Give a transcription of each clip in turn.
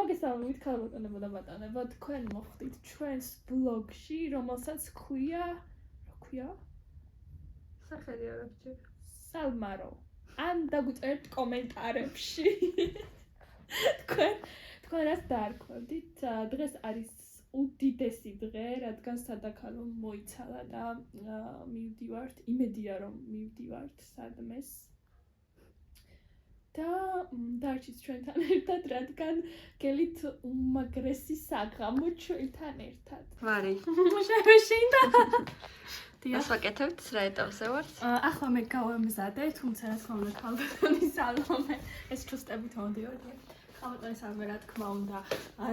მოგესალმებით ქალბატონებო და ბატონებო, თქვენ მოხვდით ჩვენს ბლოგში, რომელსაც ქვია, რა ქვია? სახელი არაფერი. Salmaro. ან დაგვიწერეთ კომენტარებში. თქვენ რას დაარქვევდით? დღეს არის უდიდესი დღე, რადგან სადაქალო მოიცალა და მივდივართ, იმედია რომ მივდივართ სადმეს. და დარჩით ჩვენთან ერთად, რადგან გელით უმაგრესი საღამო ჩვენთან ერთად. ვარი. შეშინდა. ასვაკეთებთ რა ეტაპზე ვართ? ახლა მე გავემზადე, თუმცა რა თქმა უნდა ქალბატონის სალომე ეს ჩუსტებით მოდიოდი. ქალბატონის სალომე რა თქმა უნდა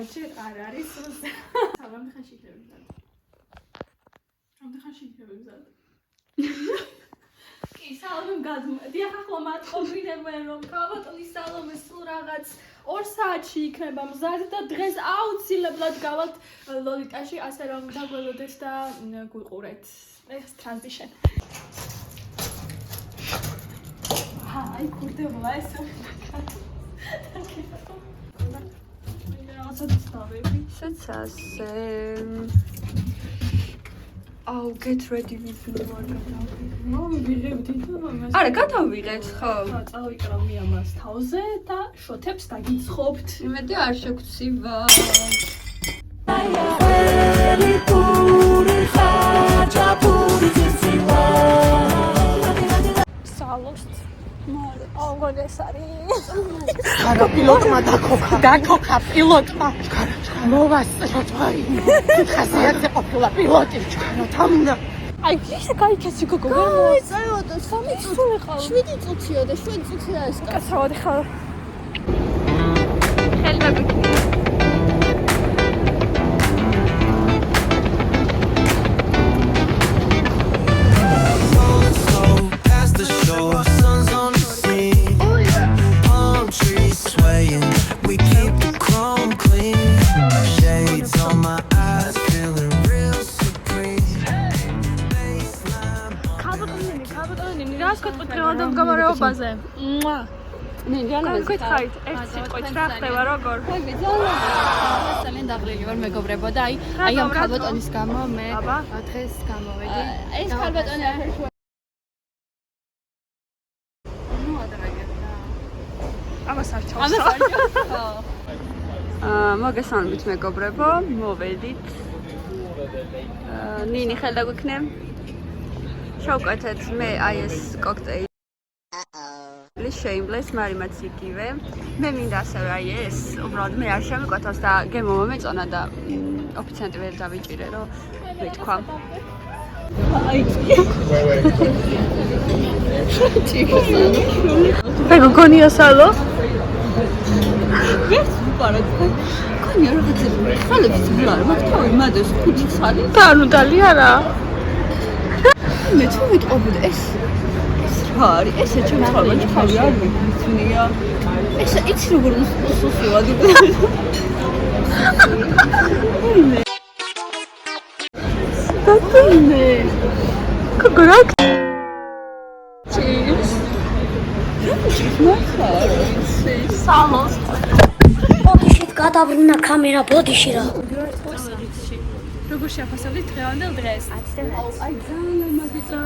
ჯერ არ არის. რამდენი ხანში იქნება მზადე? რამდენი ხანში იქნება მზადე? კი, სალომემ გადმოდია ახლა მათყობინებენ რომ ქალბატონის სალომე სულ რაღაც 2 საათში იქნება მზადე და დღეს აუცილებლად გავალთ ლოლიტაში, ასე რომ დაგველოდეთ და გვიყურეთ. Next transition. Hi, kurdemola eso. Საცასე. Oh, get ready with me. არა, გადავიღეთ, ხო. წავიკრავ მიამას თავზე და შოთებს დაგიცხობთ. იმედი არ შეგცივა. Salost. Algones არის. Gara pilotma dakokha pilotma. Movasწროთ ვარი. ხაზიათზე ყოფილა პილოტი ჩქარა თამნა. აი, ის გაიქეცი გოგო. აი, წავედა 3 წუთი. 7 წუთია და 7 წუთი არის. კაცრავდი ხარ. ხელები. მდგომარეობაზე. მე ძალიან გითხარით, ერთ სიტყვით რა ხდება როგორ? ძალიან დაღლილი ვარ მეგობრებო და აი ამ ქალბატონის გამო მე დღეს გამოვედი. ეს ქალბატონი არ შუა. ნუ ადრაგებდა. ამას არ ჩავსო. ხო. მოგესალმებით მეგობრებო, მოვედით. ნინი ხელ დაგვიქნე? შევკვეთეთ მე აი ეს კოქტეილი. Shameless, მარიმაც იგივე. მე მინდა ასევე აი ეს, უბრალოდ მე არ შემიკვეთავს და გემო მომეწონა და ოფიციანტი ვერ დავიჭირე, რომ ვეთქვა. მე გონია სალო? ვერც ვიპარეთ. გონია რაღაც ხალებს ვარ, მაგ თავი მადეს 5 ხალი. და ანუ დალი არა. მე თუ ვიტყობდი ეს არის ესე ჩემს ხალხში თავი არ მიცნია. ესე იცი როგორ უსუსიად. დაკინე. გოგორაკ. Cheers. სალოს. ბოდიში გადავრნა კამერა ბოდიში რა. როგორ შეაფასებდით დღევანდელ დღეს? აი ძალიან მაგიწყე.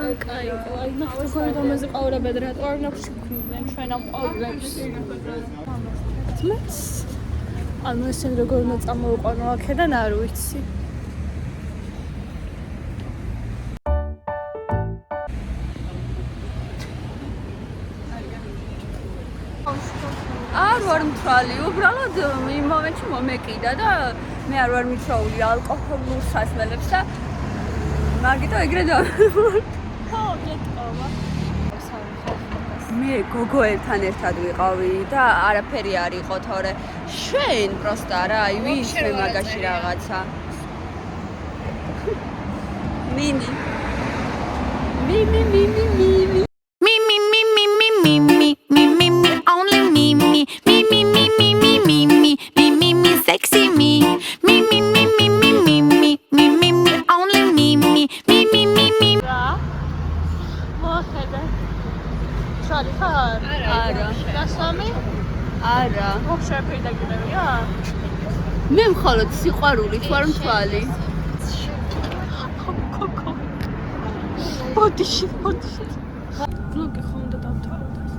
აი ნახეთ როგორ გამოზიყავრებად რა არ ნახშიქნიან ჩვენ ამ ყავრებს. ანუ ესენ როგორ უნდა წამოვიყვანო აქედან არ ვიცი. არ ვარ მთვალი, უბრალოდ იმ მომენტში მომეკიდა და მე არ ვარ მიცაული ალკოჰოლურ სასმელებს და მაგითო ეგრე დავარ. ხო, გეტყობა. მე გოგოებთან ერთად ვიყავი და არაფერი არ იყო თორე შენ პროსტა რა, აი ვის მე მაგაში რაღაცა. მინი. არა. გასამი? არა. ვაფშე ფერი დაგინებია? მე მხოლოდ სიყვარული თუ არ მთვალი. ბოდიში. ვლოგი ხომ და დავთავრდეს.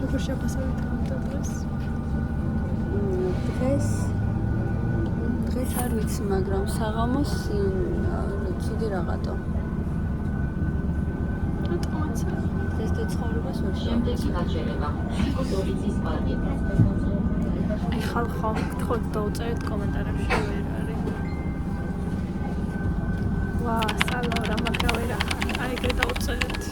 როგორ შეფასებით გამოდადოს? დღეს არ ვიცი, მაგრამ საღამოს ცუდი რაღაცა. რატომაც არა? ეს ცხოვრებას ვერ შემდეგი გაჩერება. სიკოსოვიცის პარკი. აი ხალხო, გთხოვთ დაუწერეთ კომენტარებში ვერ არის. ვა, სალო რა მაგრა ვერა. აი ეგრე დაუწერეთ.